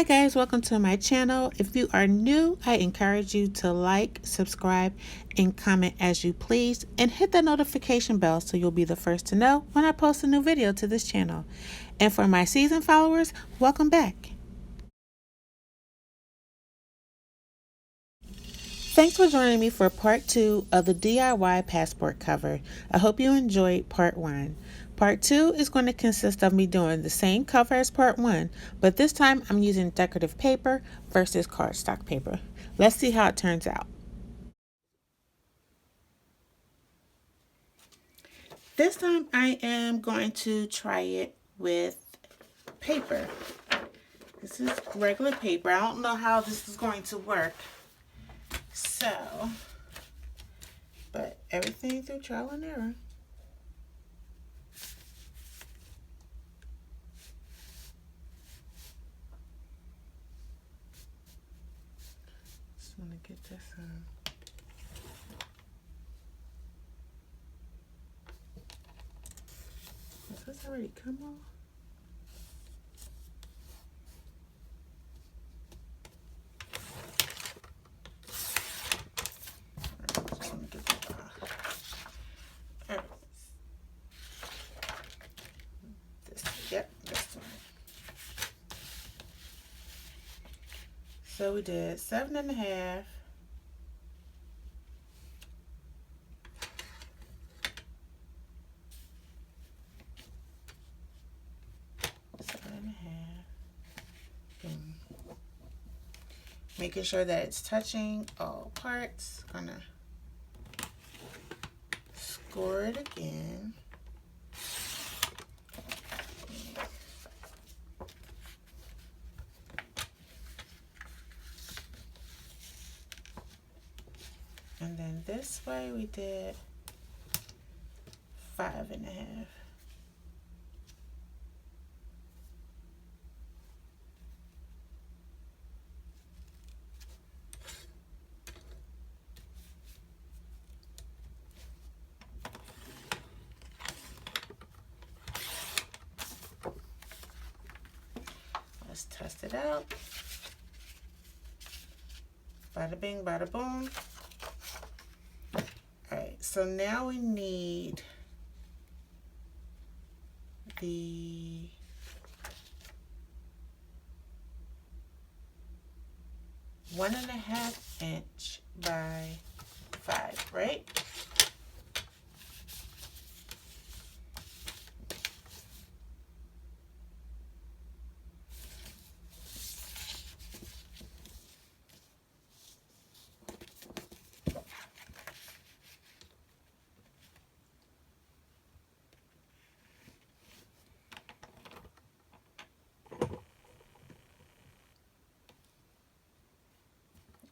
Hi guys, welcome to my channel. If you are new, I encourage you to like, subscribe, and comment as you please, and hit the notification bell so you'll be the first to know when I post a new video to this channel. And for my seasoned followers, welcome back. Thanks for joining me for part 2 of the DIY passport cover. I hope you enjoyed part 1. Part 2 is going to consist of me doing the same cover as part 1, but this time I'm using decorative paper versus cardstock paper. Let's see how it turns out. This time I am going to try it with paper. This is regular paper. I don't know how this is going to work. But everything through trial and error. Just want to get this Does this already come off? So we did 7.5, 7.5, boom. Making sure that it's touching all parts. Gonna score it again. And then this way we did 5.5. Let's test it out. Bada bing, bada boom. Alright, so now we need the one and a half inch by 5, right?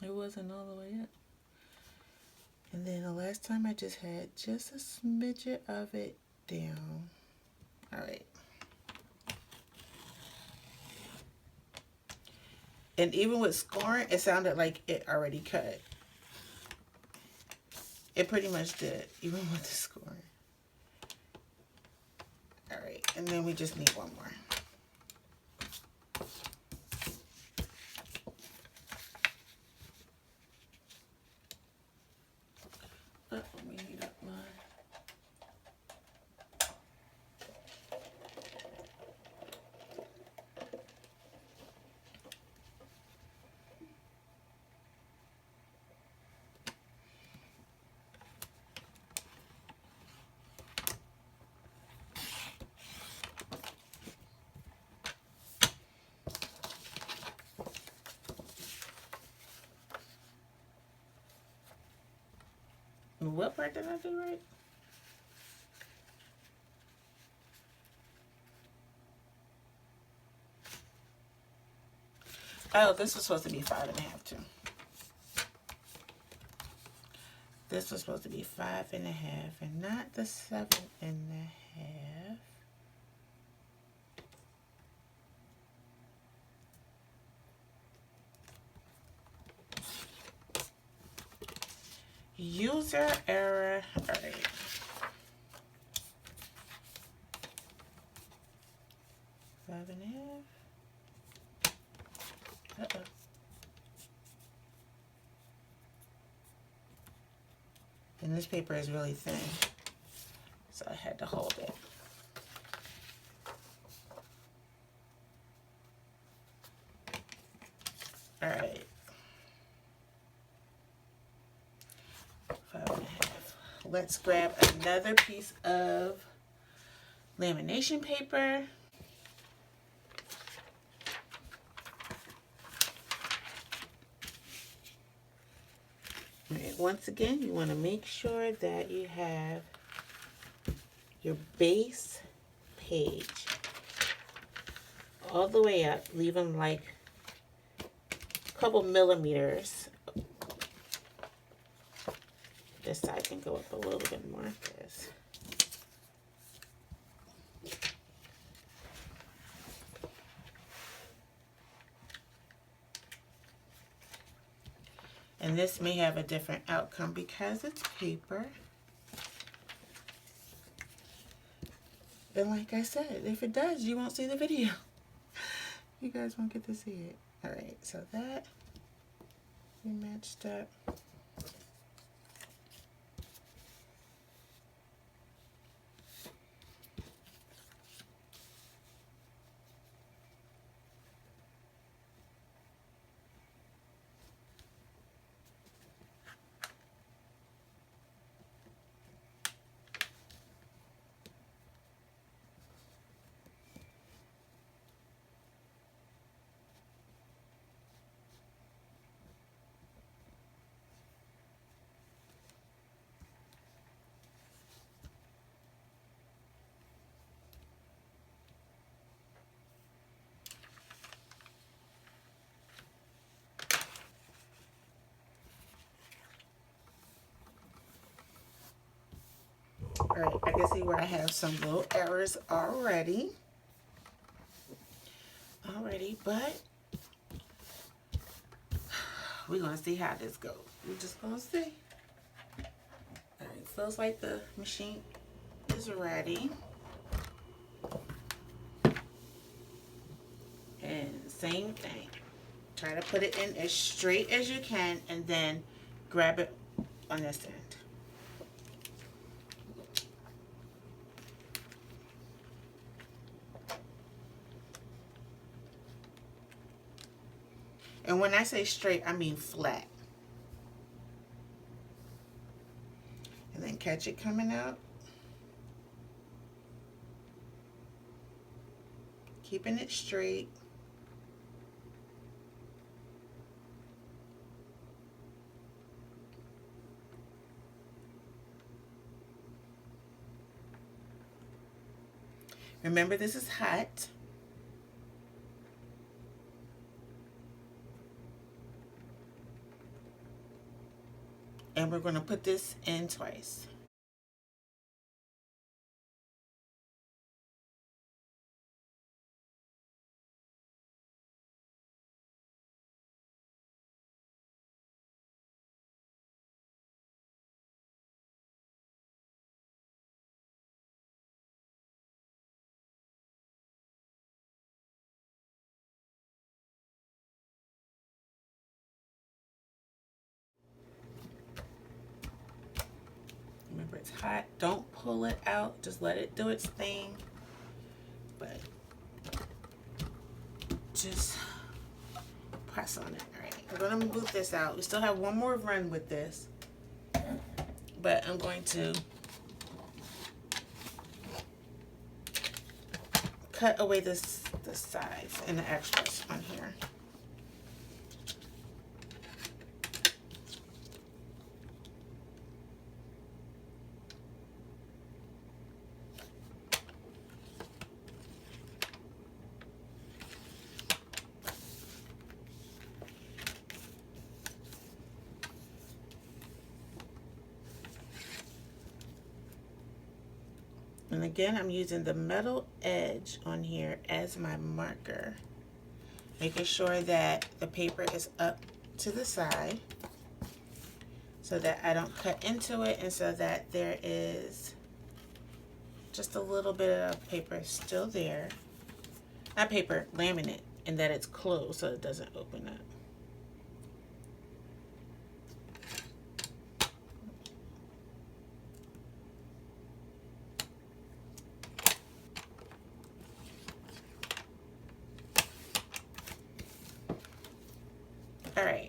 It wasn't all the way up. And then the last time I just had just a smidget of it down. All right. And even with scoring, it sounded like it already cut. It pretty much did, even with the scoring. All right, and then we just need one more. Let me heat up mine. What part did I do right? Oh, this was supposed to be 5.5 too. This was supposed to be 5.5 and not the 7.5. User error. All right. 5.5. And this paper is really thin, so I had to hold it. All right. 5.5. Let's grab another piece of lamination paper. All right, once again, you want to make sure that you have your base page all the way up. Leave them like a couple millimeters. This side can go up a little bit more. This. And this may have a different outcome because it's paper. And like I said, if it does, you won't see the video. You guys won't get to see it. All right, so that we matched up. All right, I can see where I have some little errors already. But we're gonna see how this goes. We're just gonna see. All right, feels like the machine is ready. And same thing. Try to put it in as straight as you can and then grab it on this end. And when I say straight, I mean flat. And then catch it coming out. Keeping it straight. Remember, this is hot. And we're going to put this in twice. Remember, it's hot. Don't pull it out. Just let it do its thing. But just press on it. All right, we're going to move this out. We still have one more run with this. But I'm going to cut away the sides and the extras on here. And again, I'm using the metal edge on here as my marker, making sure that the paper is up to the side so that I don't cut into it and so that there is just a little bit of paper still there. Not paper, laminate, and that it's closed so it doesn't open up.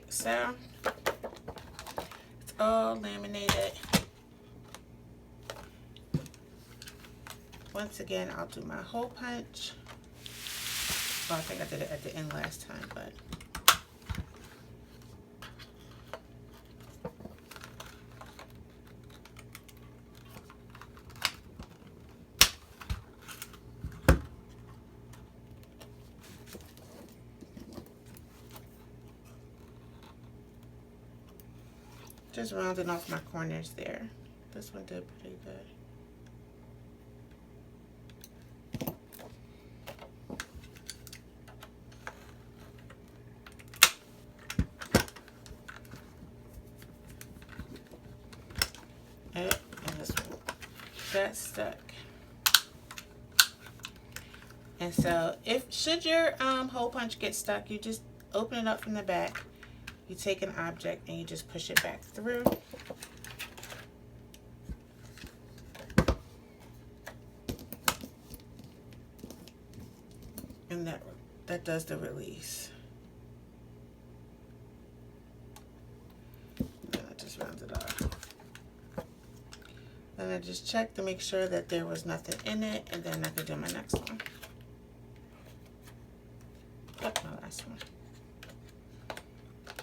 So it's all laminated. Once again, I'll do my hole punch. Well, I think I did it at the end last time, but just rounding off my corners there. This one did pretty good. And this one, that's stuck. And so, should your hole punch get stuck, you just open it up from the back. You take an object and you just push it back through. And that does the release. And I just round it off. Then I just check to make sure that there was nothing in it, and then I can do my next one. Oh, my last one.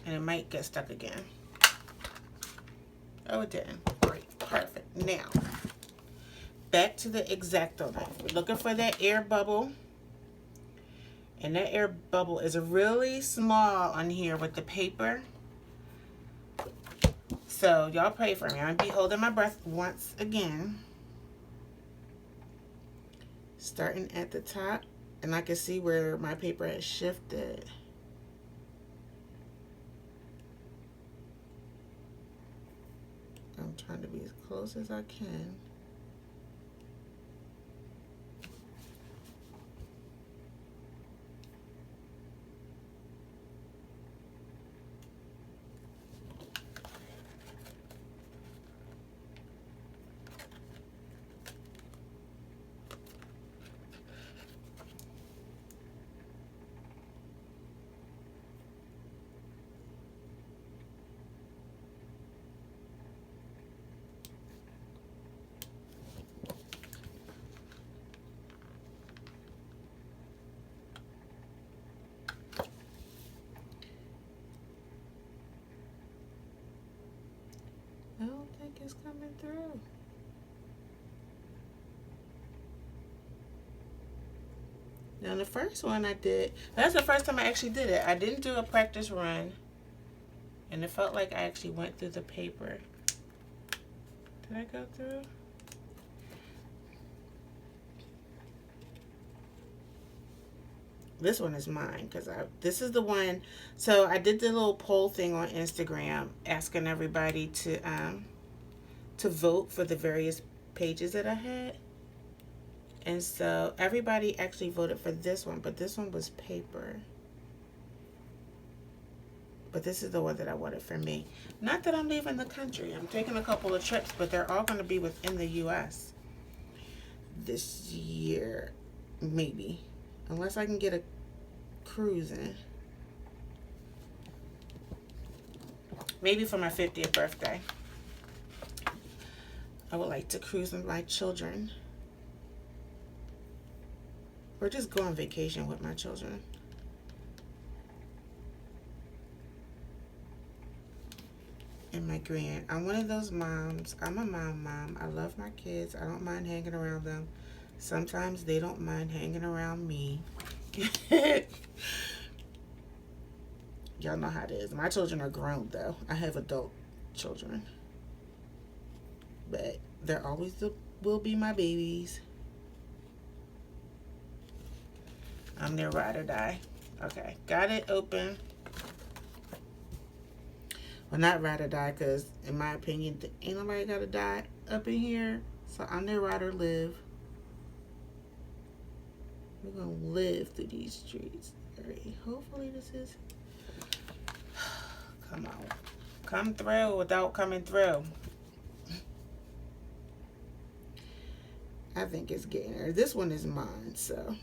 And it might get stuck again. Oh, it didn't. Great. Perfect. Now, back to the X-Acto knife. We're looking for that air bubble. And that air bubble is really small on here with the paper. So, y'all pray for me. I'm going to be holding my breath once again. Starting at the top. And I can see where my paper has shifted. I'm trying to be as close as I can. I don't think it's coming through. Now the first one I did, that's the first time I actually did it. I didn't do a practice run. And it felt like I actually went through the paper. Did I go through? This one is mine because this is the one. So I did the little poll thing on Instagram asking everybody to vote for the various pages that I had. And so everybody actually voted for this one, but this one was paper. But this is the one that I wanted for me. Not that I'm leaving the country. I'm taking a couple of trips, but they're all going to be within the U.S. this year, maybe. Unless I can get a cruise in. Maybe for my 50th birthday. I would like to cruise with my children. Or just go on vacation with my children. And my grand. I'm one of those moms. I'm a mom. I love my kids. I don't mind hanging around them. Sometimes they don't mind hanging around me. Y'all know how it is. My children are grown though. I have adult children. But they're always will be my babies. I'm their ride or die. Okay, got it open. Well, not ride or die, because in my opinion, ain't nobody got to die up in here. So I'm their ride or live. We're going to live through these streets. Alright, hopefully this is... Come on. Come through without coming through. I think it's getting there. This one is mine, so...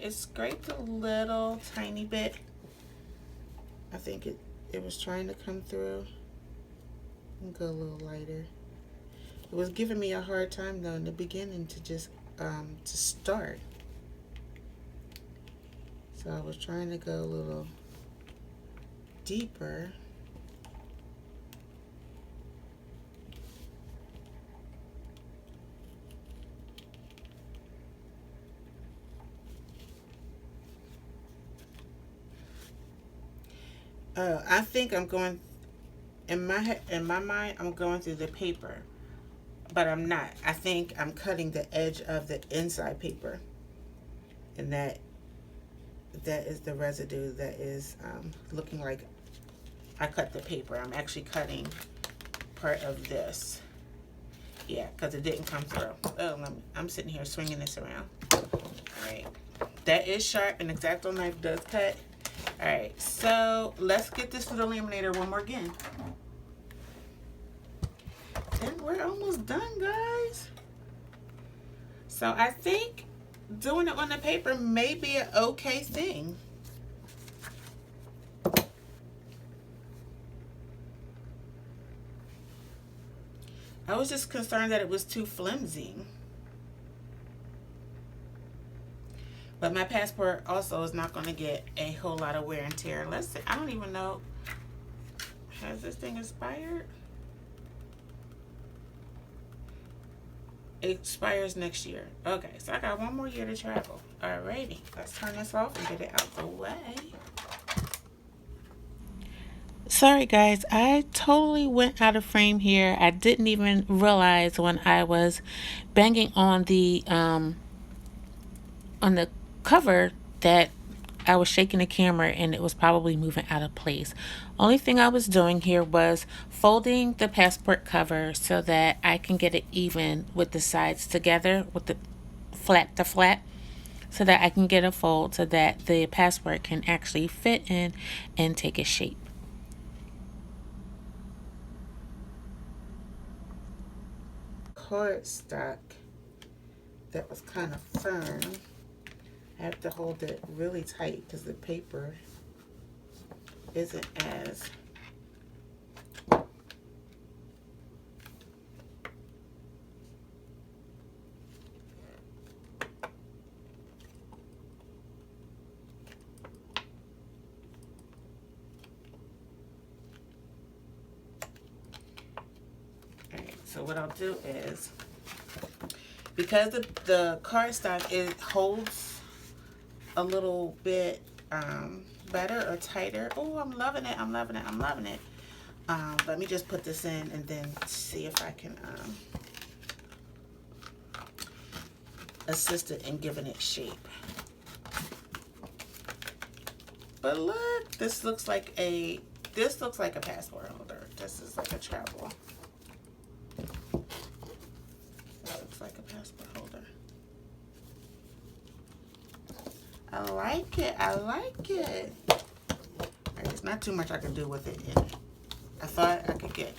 it scraped a little tiny bit. I think it was trying to come through and go a little lighter. It was giving me a hard time though in the beginning to start. So I was trying to go a little deeper. I think I'm going in my mind. I'm going through the paper, but I'm not. I think I'm cutting the edge of the inside paper, and that is the residue that is looking like I cut the paper. I'm actually cutting part of this. Yeah, because it didn't come through. Oh, I'm sitting here swinging this around. All right, that is sharp. An X-Acto knife does cut. All right, so let's get this through the laminator one more again. And we're almost done, guys. So I think doing it on the paper may be an okay thing. I was just concerned that it was too flimsy. But my passport also is not going to get a whole lot of wear and tear. Let's see. I don't even know. Has this thing expired? It expires next year. Okay, so I got one more year to travel. Alrighty, let's turn this off and get it out the way. Sorry guys, I totally went out of frame here. I didn't even realize when I was banging on the cover that I was shaking the camera and it was probably moving out of place. Only thing I was doing here was folding the passport cover so that I can get it even with the sides together, with the flat to flat, so that I can get a fold so that the passport can actually fit in and take a shape. Cardstock that was kind of firm. I have to hold it really tight because the paper isn't as so what I'll do is, because the cardstock, it holds a little bit better or tighter. Oh, I'm loving it. I'm loving it. I'm loving it. Let me just put this in and then see if I can assist it in giving it shape. But look, this looks like a passport holder. This is like a travel. This looks like a passport holder. I like it. I like it. All right, there's not too much I can do with it in it. I thought I could get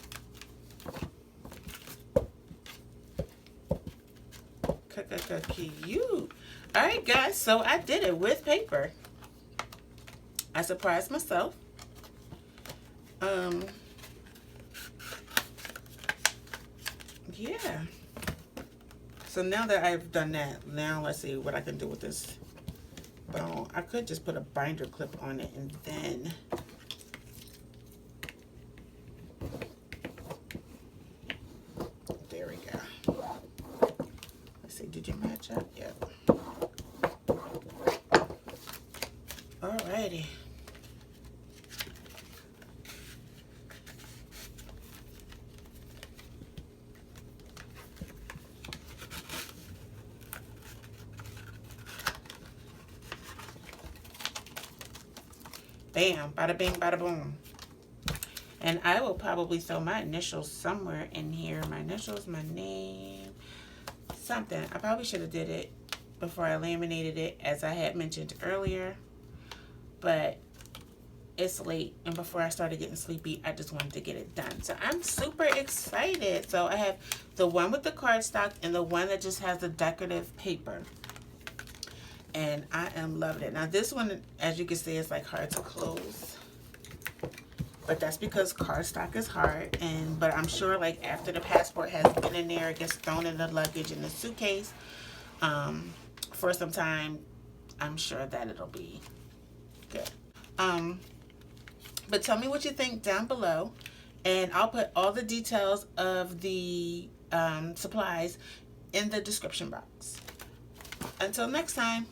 cute. All right, guys. So I did it with paper. I surprised myself. Yeah. So now that I've done that, now let's see what I can do with this bone. I could just put a binder clip on it and then there we go. Let's see, did you match up? Yep. Alrighty. Bam, bada bing, bada boom. And I will probably throw my initials somewhere in here. My initials, my name, something. I probably should have did it before I laminated it, as I had mentioned earlier. But it's late, and before I started getting sleepy, I just wanted to get it done. So I'm super excited. So I have the one with the cardstock and the one that just has the decorative paper. and I am loving it. Now this one, as you can see, is like hard to close, but that's because cardstock is hard. But I'm sure like after the passport has been in there, it gets thrown in the luggage in the suitcase for some time, I'm sure that it'll be good. But tell me what you think down below, and I'll put all the details of the supplies in the description box. Until next time.